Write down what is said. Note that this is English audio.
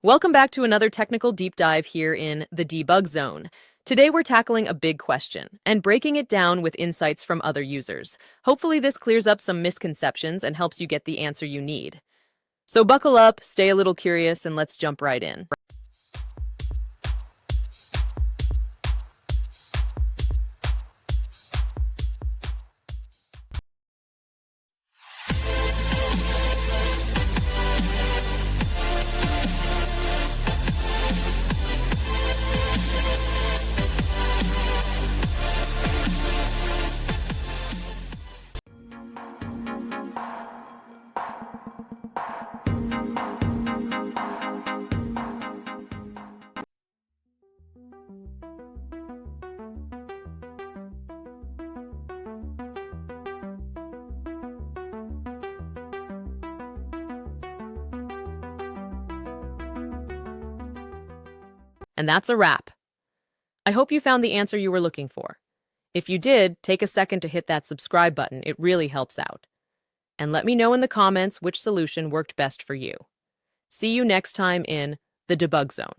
Welcome back to another technical deep dive here in the debug zone. Today we're tackling a big question and breaking it down with insights from other users. Hopefully this clears up some misconceptions and helps you get the answer you need. So buckle up, stay a little curious, and let's jump right in. And that's a wrap. I hope you found the answer you were looking for. If you did, take a second to hit that subscribe button. It really helps out. And let me know in the comments which solution worked best for you. See you next time in the debug zone.